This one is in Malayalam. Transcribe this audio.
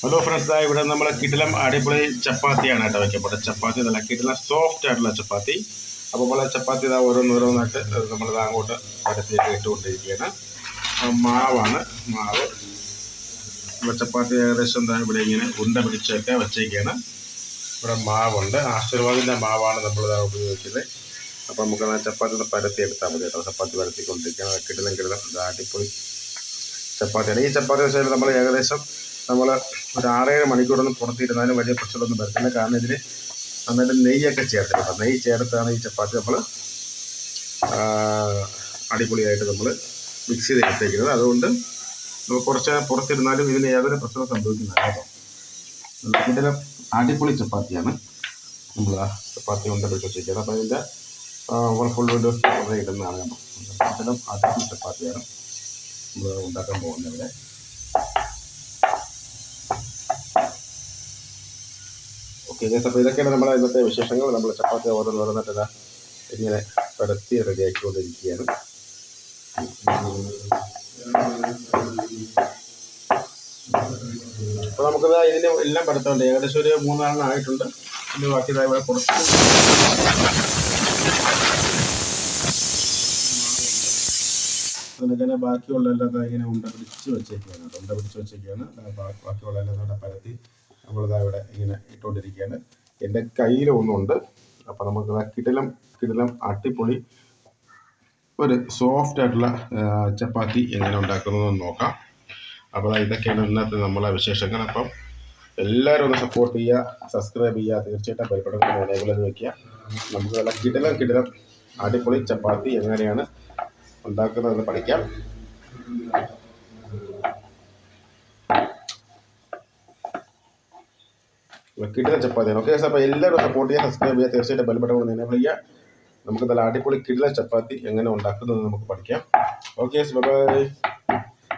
ഹലോ ഫ്രണ്ട്സ്, ഇവിടെ നമ്മൾ കിടിലം അടിപൊളി ചപ്പാത്തിയാണ് കേട്ടോ വയ്ക്കപ്പെട്ട ചപ്പാത്തി. നല്ല കിടിലം സോഫ്റ്റ് ആയിട്ടുള്ള ചപ്പാത്തി. അപ്പോൾ നമ്മൾ ചപ്പാത്തി ഇതാ ഓരോന്നോരോന്നായിട്ട് നമ്മളിത് അങ്ങോട്ട് പരത്തിയിട്ട് ഇട്ടുകൊണ്ടിരിക്കുകയാണ്. മാവാണ് മാവ്. നമ്മൾ ചപ്പാത്തി ഏകദേശം എന്താ ഇവിടെ ഇങ്ങനെ ഉണ്ട പിടിച്ചൊക്കെ വെച്ചേക്കാണ്. ഇവിടെ മാവുണ്ട്, ആശീർവാദിൻ്റെ മാവാണ് നമ്മളിതാ ഉപയോഗിക്കുന്നത്. അപ്പോൾ നമുക്ക് ആ ചപ്പാത്തി ഒന്ന് പരത്തി എടുത്താൽ മതി കേട്ടോ. ചപ്പാത്തി പരത്തിക്കൊണ്ടിരിക്കുകയാണ്. കിടിലം അടിപൊളി ചപ്പാത്തിയാണ്. ഈ ചപ്പാത്തി വെച്ചാൽ നമ്മൾ ഏകദേശം ഒരു 6-7 മണിക്കൂറൊന്നും പുറത്തിരുന്നാലും വലിയ പ്രശ്നമൊന്നും വരത്തില്ല. കാരണം ഇതിൽ നന്നായിട്ട് നെയ്യൊക്കെ ചേർത്തിട്ടുണ്ട്. നെയ്യ് ചേർത്താണ് ഈ ചപ്പാത്തി നമ്മൾ അടിപൊളിയായിട്ട് നമ്മൾ മിക്സ് ചെയ്ത് എടുത്തേക്കുന്നത്. അതുകൊണ്ട് നമ്മൾ കുറച്ച് പുറത്തിരുന്നാലും ഇതിന് യാതൊരു പ്രശ്നവും സംഭവിക്കുന്നില്ല കേട്ടോ. ഇതിൻ്റെ അടിപൊളി ചപ്പാത്തിയാണ് നമ്മൾ ചപ്പാത്തി കൊണ്ട് പിടിച്ച് വെച്ചിരിക്കുന്നത്. അപ്പോൾ ഇതിൻ്റെ ഫുൾ വീഡിയോസ് ഇടുന്നതാണ്. ഇതിലും അടിപൊളി ചപ്പാത്തിയാണ് നമ്മൾ ഉണ്ടാക്കാൻ പോകുന്നത് ഇവിടെ. ഓക്കെ ഗൈസ്, അപ്പോൾ ഇതൊക്കെയാണ് നമ്മുടെ ഇന്നത്തെ വിശേഷങ്ങൾ. നമ്മൾ ചപ്പാത്തി ഓരോന്നിട്ട് ഇങ്ങനെ പരത്തി റെഡിയാക്കിക്കൊണ്ടിരിക്കുകയാണ്. അപ്പോൾ നമുക്കത് ഇതിന് എല്ലാം പരത്തുണ്ട്. ഏകദേശം ഒരു 3-4 ആയിട്ടുണ്ട്. പിന്നെ ബാക്കി ഇവിടെ കുറച്ച് അതിന് തന്നെ ബാക്കിയുള്ള എല്ലാം ഇങ്ങനെ ഉണ്ട പിടിച്ച് വെച്ചേക്കുകയാണ്. ബാക്കിയുള്ള എല്ലാം ഇവിടെ പരത്തി നമ്മളിതാ ഇവിടെ ഇങ്ങനെ ഇട്ടുകൊണ്ടിരിക്കുകയാണ്. എൻ്റെ കയ്യിലൊന്നുണ്ട്. അപ്പോൾ നമുക്ക് കിടിലം അടിപൊളി ഒരു സോഫ്റ്റ് ആയിട്ടുള്ള ചപ്പാത്തി എങ്ങനെ ഉണ്ടാക്കുന്നതെന്ന് നോക്കാം. അപ്പോൾ ഇതൊക്കെയാണ് ഇന്നത്തെ നമ്മളെ വിശേഷങ്ങൾ. അപ്പം എല്ലാവരും ഒന്ന് സപ്പോർട്ട് ചെയ്യുക, സബ്സ്ക്രൈബ് ചെയ്യുക, തീർച്ചയായിട്ടും ബെൽബട്ടൺ എനേബിൾ ചെയ്ത് വയ്ക്കുക. നമുക്ക് നല്ല കിടിലം അടിപൊളി ചപ്പാത്തി എങ്ങനെയാണ് ഉണ്ടാക്കുന്നതെന്ന് പഠിക്കാം. കിടിലൻ ചപ്പാത്തിയാണ്. ഓക്കെ, അപ്പോൾ എല്ലാവരും സപ്പോർട്ട് ചെയ്യുക, സബ്സ്ക്രൈബ് ചെയ്യുക, തീർച്ചയായിട്ടും ബെൽ ബട്ടൺ എനേബിൾ ചെയ്യുക. നമുക്ക് നല്ല അടിപൊളി കിടിലൻ ചപ്പാത്തി എങ്ങനെ ഉണ്ടാക്കുന്നത് നമുക്ക് പഠിക്കാം. Okay, by.